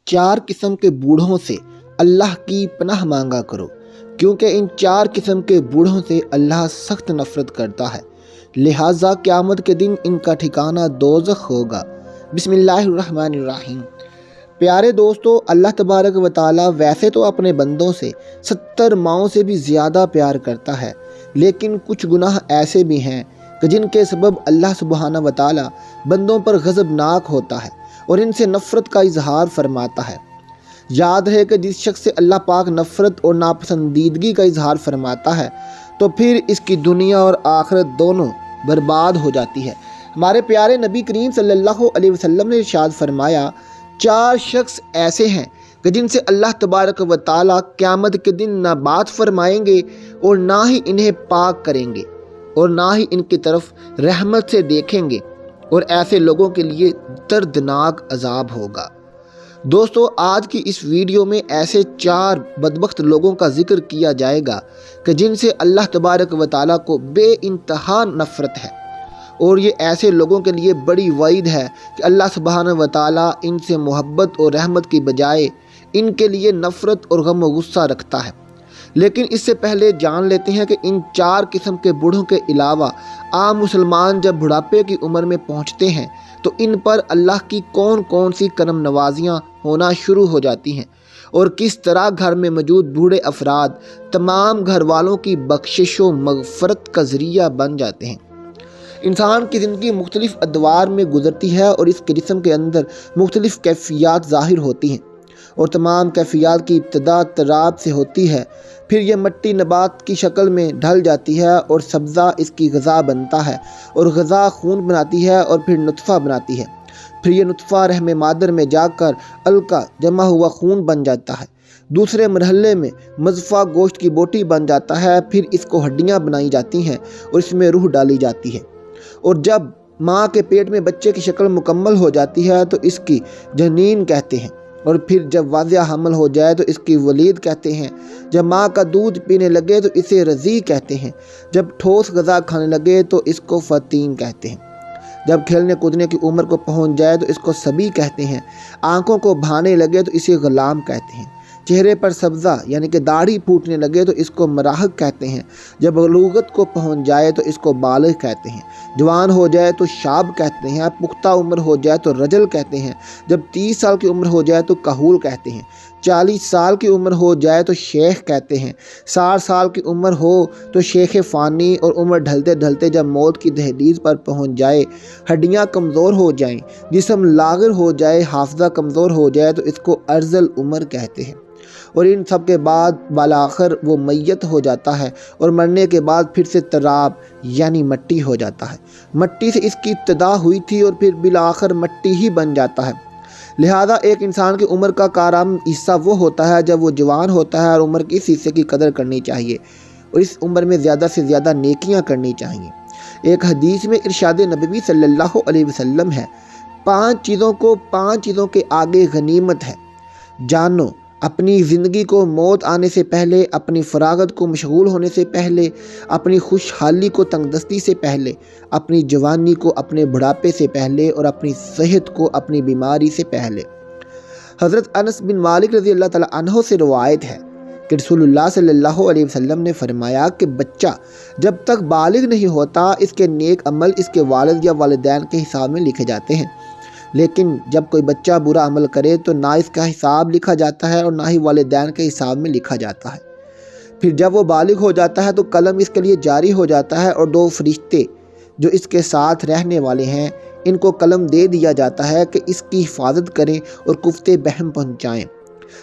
4 قسم کے بوڑھوں سے اللہ کی پناہ مانگا کرو، کیونکہ ان 4 قسم کے بوڑھوں سے اللہ سخت نفرت کرتا ہے، لہٰذا قیامت کے دن ان کا ٹھکانہ دوزخ ہوگا۔ بسم اللہ الرحمن الرحیم۔ پیارے دوستو، اللہ تبارک و تعالیٰ ویسے تو اپنے بندوں سے 70 ماؤں سے بھی زیادہ پیار کرتا ہے، لیکن کچھ گناہ ایسے بھی ہیں کہ جن کے سبب اللہ سبحانہ و تعالیٰ بندوں پر غضبناک ہوتا ہے اور ان سے نفرت کا اظہار فرماتا ہے۔ یاد ہے کہ جس شخص سے اللہ پاک نفرت اور ناپسندیدگی کا اظہار فرماتا ہے تو پھر اس کی دنیا اور آخرت دونوں برباد ہو جاتی ہے۔ ہمارے پیارے نبی کریم صلی اللہ علیہ وسلم نے ارشاد فرمایا، 4 شخص ایسے ہیں کہ جن سے اللہ تبارک و تعالیٰ قیامت کے دن نہ بات فرمائیں گے اور نہ ہی انہیں پاک کریں گے اور نہ ہی ان کی طرف رحمت سے دیکھیں گے، اور ایسے لوگوں کے لیے دردناک عذاب ہوگا۔ دوستو، آج کی اس ویڈیو میں ایسے 4 بدبخت لوگوں کا ذکر کیا جائے گا کہ جن سے اللہ تبارک و تعالیٰ کو بے انتہا نفرت ہے، اور یہ ایسے لوگوں کے لیے بڑی وعید ہے کہ اللہ سبحانہ و تعالیٰ ان سے محبت اور رحمت کی بجائے ان کے لیے نفرت اور غم و غصہ رکھتا ہے۔ لیکن اس سے پہلے جان لیتے ہیں کہ ان 4 قسم کے بوڑھوں کے علاوہ عام مسلمان جب بڑھاپے کی عمر میں پہنچتے ہیں تو ان پر اللہ کی کون کون سی کرم نوازیاں ہونا شروع ہو جاتی ہیں، اور کس طرح گھر میں موجود بوڑھے افراد تمام گھر والوں کی بخشش و مغفرت کا ذریعہ بن جاتے ہیں۔ انسان کی زندگی مختلف ادوار میں گزرتی ہے اور اس کے جسم کے اندر مختلف کیفیات ظاہر ہوتی ہیں، اور تمام کیفیات کی ابتدا تراب سے ہوتی ہے، پھر یہ مٹی نبات کی شکل میں ڈھل جاتی ہے اور سبزہ اس کی غذا بنتا ہے، اور غذا خون بناتی ہے اور پھر نطفہ بناتی ہے، پھر یہ نطفہ رحم مادر میں جا کر علقہ جمع ہوا خون بن جاتا ہے، دوسرے مرحلے میں مضفہ گوشت کی بوٹی بن جاتا ہے، پھر اس کو ہڈیاں بنائی جاتی ہیں اور اس میں روح ڈالی جاتی ہے، اور جب ماں کے پیٹ میں بچے کی شکل مکمل ہو جاتی ہے تو اس کی جنین کہتے ہیں، اور پھر جب واضح حمل ہو جائے تو اس کی ولید کہتے ہیں، جب ماں کا دودھ پینے لگے تو اسے رضیع کہتے ہیں، جب ٹھوس غذا کھانے لگے تو اس کو فطیم کہتے ہیں، جب کھیلنے کودنے کی عمر کو پہنچ جائے تو اس کو صبی کہتے ہیں، آنکھوں کو بھانے لگے تو اسے غلام کہتے ہیں، چہرے پر سبزہ یعنی کہ داڑھی پھوٹنے لگے تو اس کو مراہق کہتے ہیں، جب بلوغت کو پہنچ جائے تو اس کو بالغ کہتے ہیں، جوان ہو جائے تو شاب کہتے ہیں، پختہ عمر ہو جائے تو رجل کہتے ہیں، جب 30 سال کی عمر ہو جائے تو کہول کہتے ہیں، 40 سال کی عمر ہو جائے تو شیخ کہتے ہیں، 60 سال کی عمر ہو تو شیخ فانی، اور عمر ڈھلتے ڈھلتے جب موت کی دہلیز پر پہنچ جائے، ہڈیاں کمزور ہو جائیں، جسم لاغر ہو جائے، حافظہ کمزور ہو جائے تو اس کو ارذل عمر کہتے ہیں، اور ان سب کے بعد بالآخر وہ میت ہو جاتا ہے، اور مرنے کے بعد پھر سے تراب یعنی مٹی ہو جاتا ہے، مٹی سے اس کی ابتدا ہوئی تھی اور پھر بالآخر مٹی ہی بن جاتا ہے۔ لہذا ایک انسان کی عمر کا کارآمد حصہ وہ ہوتا ہے جب وہ جوان ہوتا ہے، اور عمر کی اس حصے کی قدر کرنی چاہیے اور اس عمر میں زیادہ سے زیادہ نیکیاں کرنی چاہیے۔ ایک حدیث میں ارشاد نبوی صلی اللہ علیہ وسلم ہے، 5 چیزوں کے آگے غنیمت ہے: جانو اپنی زندگی کو موت آنے سے پہلے، اپنی فراغت کو مشغول ہونے سے پہلے، اپنی خوشحالی کو تنگ دستی سے پہلے، اپنی جوانی کو اپنے بڑھاپے سے پہلے، اور اپنی صحت کو اپنی بیماری سے پہلے۔ حضرت انس بن مالک رضی اللہ تعالیٰ عنہ سے روایت ہے کہ رسول اللہ صلی اللہ علیہ وسلم نے فرمایا کہ بچہ جب تک بالغ نہیں ہوتا اس کے نیک عمل اس کے والد یا والدین کے حساب میں لکھے جاتے ہیں، لیکن جب کوئی بچہ برا عمل کرے تو نہ اس کا حساب لکھا جاتا ہے اور نہ ہی والدین کے حساب میں لکھا جاتا ہے۔ پھر جب وہ بالغ ہو جاتا ہے تو قلم اس کے لیے جاری ہو جاتا ہے، اور 2 فرشتے جو اس کے ساتھ رہنے والے ہیں ان کو قلم دے دیا جاتا ہے کہ اس کی حفاظت کریں اور کفت بہم پہنچائیں۔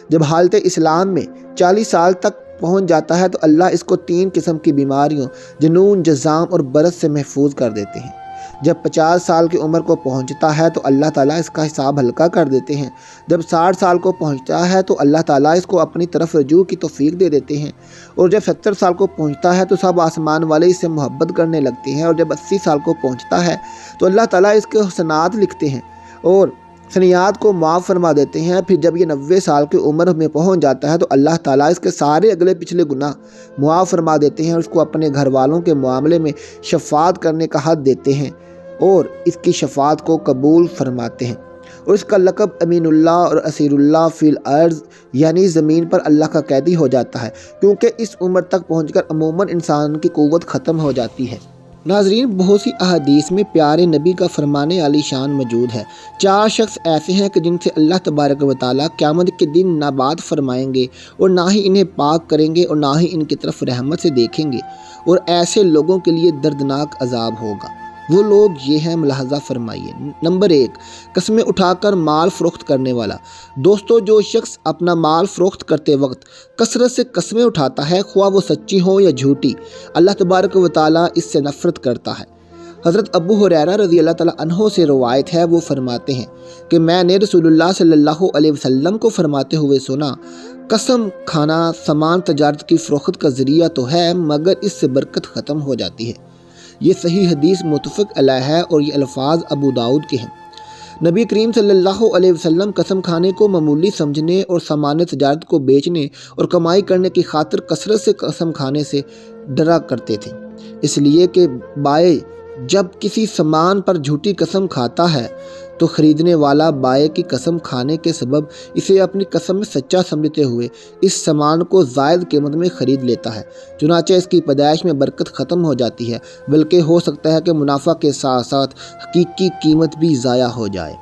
جب حالت اسلام میں 40 سال تک پہنچ جاتا ہے تو اللہ اس کو 3 قسم کی بیماریوں جنون، جذام اور برس سے محفوظ کر دیتے ہیں۔ جب 50 سال کی عمر کو پہنچتا ہے تو اللہ تعالیٰ اس کا حساب ہلکا کر دیتے ہیں۔ جب 60 سال کو پہنچتا ہے تو اللہ تعالیٰ اس کو اپنی طرف رجوع کی توفیق دے دیتے ہیں، اور جب 70 سال کو پہنچتا ہے تو سب آسمان والے اس سے محبت کرنے لگتے ہیں، اور جب 80 سال کو پہنچتا ہے تو اللہ تعالیٰ اس کے حسنات لکھتے ہیں اور سیئات کو معاف فرما دیتے ہیں۔ پھر جب یہ 90 سال کی عمر میں پہنچ جاتا ہے تو اللہ تعالیٰ اس کے سارے اگلے پچھلے گناہ معاف فرما دیتے ہیں، اور اس کو اپنے گھر والوں کے معاملے میں شفاعت کرنے کا حق دیتے ہیں اور اس کی شفاعت کو قبول فرماتے ہیں۔ اور اس کا لقب امین اللہ اور اسیر اللہ فی الارض یعنی زمین پر اللہ کا قیدی ہو جاتا ہے، کیونکہ اس عمر تک پہنچ کر عموماً انسان کی قوت ختم ہو جاتی ہے۔ ناظرین، بہت سی احادیث میں پیارے نبی کا فرمان عالی شان موجود ہے۔ 4 شخص ایسے ہیں کہ جن سے اللہ تبارک و تعالیٰ قیامت کے دن نہ بات فرمائیں گے اور نہ ہی انہیں پاک کریں گے اور نہ ہی ان کی طرف رحمت سے دیکھیں گے، اور ایسے لوگوں کے لیے دردناک عذاب ہوگا۔ وہ لوگ یہ ہیں، ملاحظہ فرمائیے۔ نمبر 1، قسمیں اٹھا کر مال فروخت کرنے والا۔ دوستو، جو شخص اپنا مال فروخت کرتے وقت کثرت سے قسمیں اٹھاتا ہے، خواہ وہ سچی ہوں یا جھوٹی، اللہ تبارک و تعالیٰ اس سے نفرت کرتا ہے۔ حضرت ابو ہریرہ رضی اللہ تعالیٰ عنہ سے روایت ہے، وہ فرماتے ہیں کہ میں نے رسول اللہ صلی اللہ علیہ وسلم کو فرماتے ہوئے سنا، قسم کھانا سامان تجارت کی فروخت کا ذریعہ تو ہے، مگر اس سے برکت ختم ہو جاتی ہے۔ یہ صحیح حدیث متفق علیہ ہے اور یہ الفاظ ابو داؤد کے ہیں۔ نبی کریم صلی اللہ علیہ وسلم قسم کھانے کو معمولی سمجھنے اور سامان تجارت کو بیچنے اور کمائی کرنے کی خاطر کثرت سے قسم کھانے سے ڈرا کرتے تھے، اس لیے کہ بائع جب کسی سامان پر جھوٹی قسم کھاتا ہے تو خریدنے والا بائع کی قسم کھانے کے سبب اسے اپنی قسم میں سچا سمجھتے ہوئے اس سامان کو زائد قیمت میں خرید لیتا ہے، چنانچہ اس کی پیدائش میں برکت ختم ہو جاتی ہے، بلکہ ہو سکتا ہے کہ منافع کے ساتھ ساتھ حقیقی قیمت بھی ضائع ہو جائے۔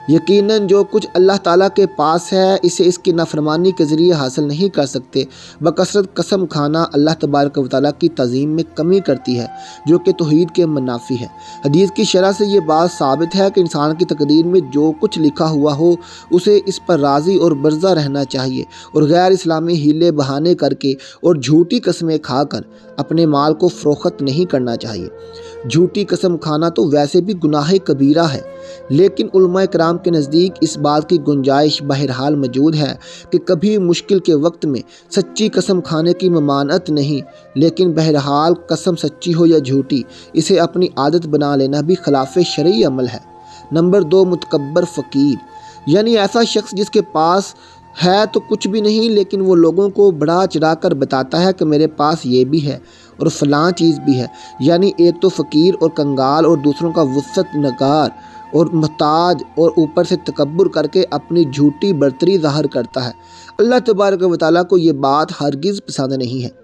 یقیناً جو کچھ اللہ تعالیٰ کے پاس ہے اسے اس کی نافرمانی کے ذریعے حاصل نہیں کر سکتے۔ بکثرت قسم کھانا اللہ تبارک و تعالیٰ کی تعظیم میں کمی کرتی ہے، جو کہ توحید کے منافی ہے۔ حدیث کی شرح سے یہ بات ثابت ہے کہ انسان کی تقدیر میں جو کچھ لکھا ہوا ہو اسے اس پر راضی اور برضا رہنا چاہیے، اور غیر اسلامی ہیلے بہانے کر کے اور جھوٹی قسمیں کھا کر اپنے مال کو فروخت نہیں کرنا چاہیے۔ جھوٹی قسم کھانا تو ویسے بھی گناہ کبیرہ ہے، لیکن علماء کرام کے نزدیک اس بات کی گنجائش بہرحال موجود ہے کہ کبھی مشکل کے وقت میں سچی قسم کھانے کی ممانعت نہیں، لیکن بہرحال قسم سچی ہو یا جھوٹی اسے اپنی عادت بنا لینا بھی خلاف شرعی عمل ہے۔ نمبر 2، متکبر فقیر، یعنی ایسا شخص جس کے پاس ہے تو کچھ بھی نہیں، لیکن وہ لوگوں کو بڑھا چڑھا کر بتاتا ہے کہ میرے پاس یہ بھی ہے اور فلاں چیز بھی ہے، یعنی ایک تو فقیر اور کنگال اور دوسروں کا وسعت نگار اور محتاج، اور اوپر سے تکبر کر کے اپنی جھوٹی برتری ظاہر کرتا ہے۔ اللہ تبارک و تعالیٰ کو یہ بات ہرگز پسند نہیں ہے۔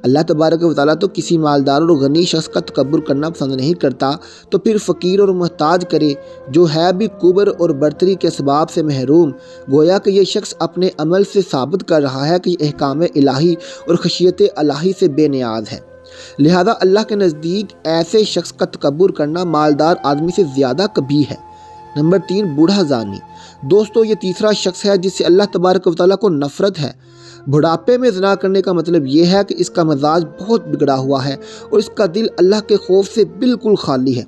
اللہ تبارک و تعالیٰ تو کسی مالدار اور غنی شخص کا تکبر کرنا پسند نہیں کرتا، تو پھر فقیر اور محتاج کرے جو ہے بھی کبر اور برتری کے اسباب سے محروم، گویا کہ یہ شخص اپنے عمل سے ثابت کر رہا ہے کہ یہ احکام الہی اور خشیت الہی سے بے نیاز ہے۔ لہذا اللہ کے نزدیک ایسے شخص کا تکبر کرنا مالدار آدمی سے زیادہ قبیح ہے۔ نمبر 3، بوڑھا زانی۔ دوستو، یہ تیسرا شخص ہے جس سے اللہ تبارک و تعالیٰ کو نفرت ہے۔ بڑھاپے میں زنا کرنے کا مطلب یہ ہے کہ اس کا مزاج بہت بگڑا ہوا ہے اور اس کا دل اللہ کے خوف سے بالکل خالی ہے۔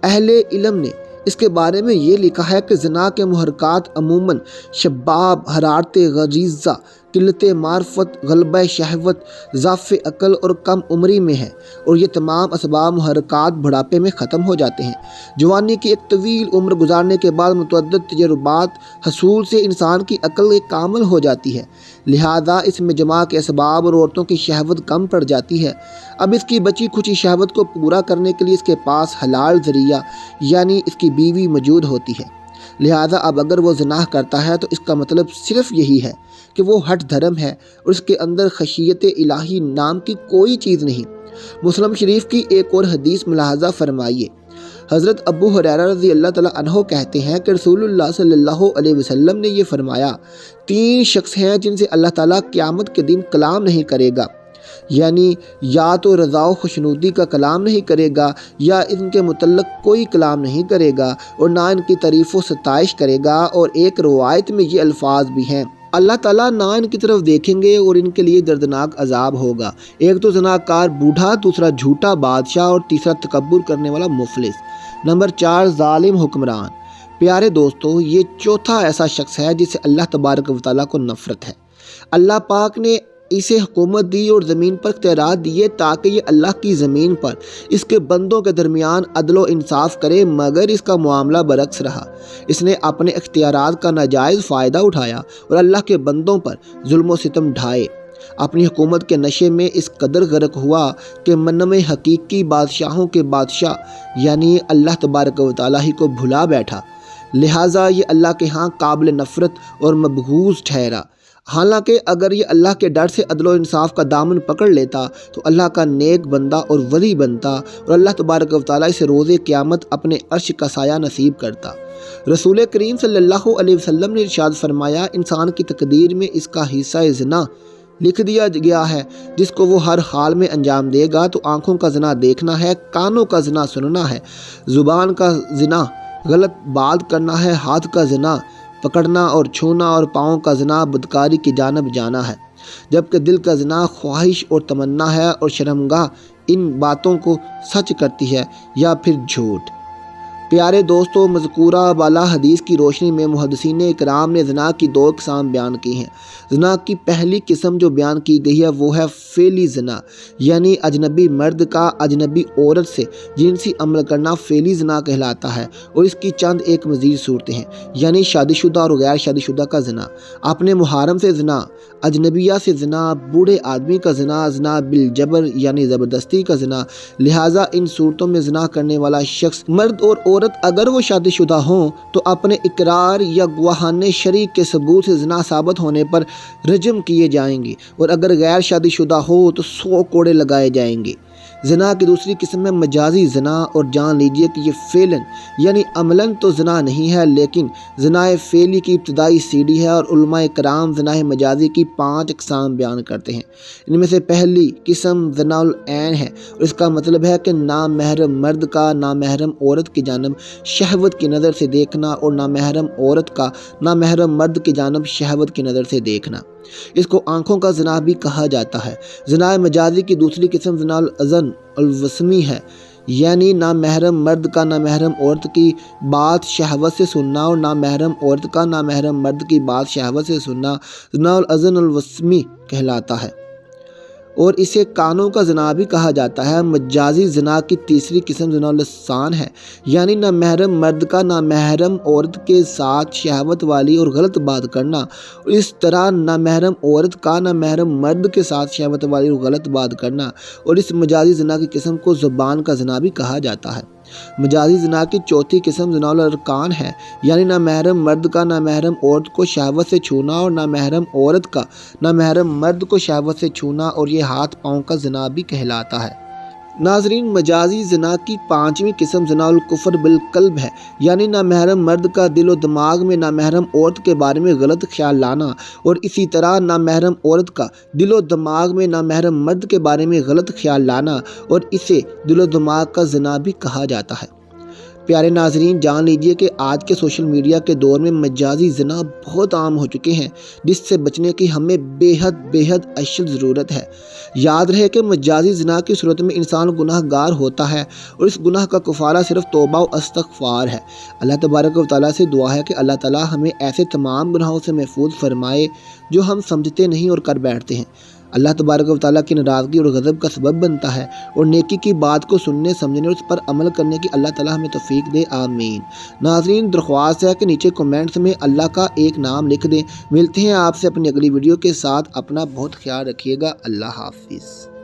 اہل علم نے اس کے بارے میں یہ لکھا ہے کہ زنا کے محرکات عموماً شباب، حرارت غریزہ، قلت معرفت، غلبہ شہوت، ضعف عقل اور کم عمری میں ہے، اور یہ تمام اسباب محرکات بڑھاپے میں ختم ہو جاتے ہیں۔ جوانی کی ایک طویل عمر گزارنے کے بعد متعدد تجربات حصول سے انسان کی عقل کامل ہو جاتی ہے، لہذا اس میں جماع کے اسباب اور عورتوں کی شہوت کم پڑ جاتی ہے۔ اب اس کی بچی کھچی شہوت کو پورا کرنے کے لیے اس کے پاس حلال ذریعہ یعنی اس کی بیوی موجود ہوتی ہے، لہذا اب اگر وہ زنا کرتا ہے تو اس کا مطلب صرف یہی ہے کہ وہ ہٹ دھرم ہے اور اس کے اندر خشیت الہی نام کی کوئی چیز نہیں۔ مسلم شریف کی ایک اور حدیث ملاحظہ فرمائیے۔ حضرت ابو ہریرہ رضی اللہ تعالیٰ عنہ کہتے ہیں کہ رسول اللہ صلی اللہ علیہ وسلم نے یہ فرمایا، 3 شخص ہیں جن سے اللہ تعالیٰ قیامت کے دن کلام نہیں کرے گا، یعنی یا تو رضا و خوشنودی کا کلام نہیں کرے گا، یا ان کے متعلق کوئی کلام نہیں کرے گا، اور نہ ان کی تعریف و ستائش کرے گا۔ اور ایک روایت میں یہ الفاظ بھی ہیں، اللہ تعالیٰ نہ ان کی طرف دیکھیں گے اور ان کے لیے دردناک عذاب ہوگا۔ ایک تو زناکار بوڑھا، دوسرا جھوٹا بادشاہ، اور تیسرا تکبر کرنے والا مفلس۔ نمبر 4، ظالم حکمران۔ پیارے دوستو، یہ چوتھا ایسا شخص ہے جس سے اللہ تبارک و تعالیٰ کو نفرت ہے۔ اللہ پاک نے اسے حکومت دی اور زمین پر اختیارات دیے تاکہ یہ اللہ کی زمین پر اس کے بندوں کے درمیان عدل و انصاف کرے، مگر اس کا معاملہ برعکس رہا۔ اس نے اپنے اختیارات کا ناجائز فائدہ اٹھایا اور اللہ کے بندوں پر ظلم و ستم ڈھائے۔ اپنی حکومت کے نشے میں اس قدر غرق ہوا کہ منم حقیقی بادشاہوں کے بادشاہ یعنی اللہ تبارک و تعالیٰ ہی کو بھلا بیٹھا۔ لہٰذا یہ اللہ کے ہاں قابل نفرت اور مبغوض ٹھہرا۔ حالانکہ اگر یہ اللہ کے ڈر سے عدل و انصاف کا دامن پکڑ لیتا تو اللہ کا نیک بندہ اور ولی بنتا اور اللہ تبارک و تعالیٰ اسے روز قیامت اپنے عرش کا سایہ نصیب کرتا۔ رسول کریم صلی اللہ علیہ وسلم نے ارشاد فرمایا، انسان کی تقدیر میں اس کا حصہ زنا لکھ دیا گیا ہے جس کو وہ ہر حال میں انجام دے گا، تو آنکھوں کا زنا دیکھنا ہے، کانوں کا زنا سننا ہے، زبان کا زنا غلط بات کرنا ہے، ہاتھ کا زنا پکڑنا اور چھونا، اور پاؤں کا زنا بدکاری کی جانب جانا ہے، جبکہ دل کا زنا خواہش اور تمنا ہے، اور شرمگاہ ان باتوں کو سچ کرتی ہے یا پھر جھوٹ۔ پیارے دوستو، مذکورہ بالا حدیث کی روشنی میں محدثین اکرام نے زنا کی دو اقسام بیان کی ہیں۔ زنا کی پہلی قسم جو بیان کی گئی ہے وہ ہے فعلی زنا، یعنی اجنبی مرد کا اجنبی عورت سے جنسی عمل کرنا فعلی زنا کہلاتا ہے، اور اس کی چند ایک مزید صورتیں ہیں، یعنی شادی شدہ اور غیر شادی شدہ کا زنا، اپنے محرم سے زنا، اجنبیہ سے زنا، بوڑھے آدمی کا زنا، زنا بالجبر یعنی زبردستی کا زنا۔ لہٰذا ان صورتوں میں زنا کرنے والا شخص مرد اور عورت اگر وہ شادی شدہ ہوں تو اپنے اقرار یا گواہان شریک کے ثبوت سے زنا ثابت ہونے پر رجم کیے جائیں گے، اور اگر غیر شادی شدہ ہو تو 100 کوڑے لگائے جائیں گے۔ زنا کی دوسری قسم ہے مجازی زنا، اور جان لیجئے کہ یہ فعلاً یعنی عملاً تو زنا نہیں ہے، لیکن زنا فعلی کی ابتدائی سیڑھی ہے، اور علماء کرام زنا مجازی کی 5 اقسام بیان کرتے ہیں۔ ان میں سے پہلی قسم زنا العین ہے، اور اس کا مطلب ہے کہ نامحرم مرد کا نامحرم عورت کی جانب شہوت کی نظر سے دیکھنا، اور نامحرم عورت کا نامحرم مرد کی جانب شہوت کی نظر سے دیکھنا۔ اس کو آنکھوں کا زنا بھی کہا جاتا ہے۔ زنا مجازی کی دوسری قسم زنا الاذن الوسمی ہے، یعنی نامحرم مرد کا نامحرم عورت کی بات شہوت سے سننا، اور نامحرم عورت کا نامحرم مرد کی بات شہوت سے سننا زنا الاذن الوسمی کہلاتا ہے، اور اسے کانوں کا زنا بھی کہا جاتا ہے۔ مجازی زنا کی تیسری قسم زنا اللسان ہے، یعنی نامحرم مرد کا نامحرم عورت کے ساتھ شہوت والی اور غلط بات کرنا، اور اس طرح نامحرم عورت کا نامحرم مرد کے ساتھ شہوت والی اور غلط بات کرنا، اور اس مجازی زنا کی قسم کو زبان کا زنا بھی کہا جاتا ہے۔ مجازی زنا کی چوتھی قسم زنا الارکان ہے، یعنی نامحرم مرد کا نامحرم عورت کو شہوت سے چھونا، اور نامحرم عورت کا نامحرم مرد کو شہوت سے چھونا، اور یہ ہاتھ پاؤں کا زنا بھی کہلاتا ہے۔ ناظرین، مجازی زنا کی 5ویں قسم زنا الکفر بالقلب ہے، یعنی نامحرم مرد کا دل و دماغ میں نامحرم عورت کے بارے میں غلط خیال لانا، اور اسی طرح نامحرم عورت کا دل و دماغ میں نامحرم مرد کے بارے میں غلط خیال لانا، اور اسے دل و دماغ کا زنا بھی کہا جاتا ہے۔ پیارے ناظرین، جان لیجئے کہ آج کے سوشل میڈیا کے دور میں مجازی زنا بہت عام ہو چکے ہیں، جس سے بچنے کی ہمیں بے حد اشد ضرورت ہے۔ یاد رہے کہ مجازی زنا کی صورت میں انسان گناہ گار ہوتا ہے، اور اس گناہ کا کفارہ صرف توبہ و استغفار ہے۔ اللہ تبارک و تعالیٰ سے دعا ہے کہ اللہ تعالیٰ ہمیں ایسے تمام گناہوں سے محفوظ فرمائے جو ہم سمجھتے نہیں اور کر بیٹھتے ہیں۔ اللہ تبارک و تعالیٰ کی ناراضگی اور غضب کا سبب بنتا ہے، اور نیکی کی بات کو سننے سمجھنے اور اس پر عمل کرنے کی اللہ تعالیٰ ہمیں توفیق دے، آمین۔ ناظرین، درخواست ہے کہ نیچے کومنٹس میں اللہ کا ایک نام لکھ دیں۔ ملتے ہیں آپ سے اپنی اگلی ویڈیو کے ساتھ، اپنا بہت خیال رکھیے گا، اللہ حافظ۔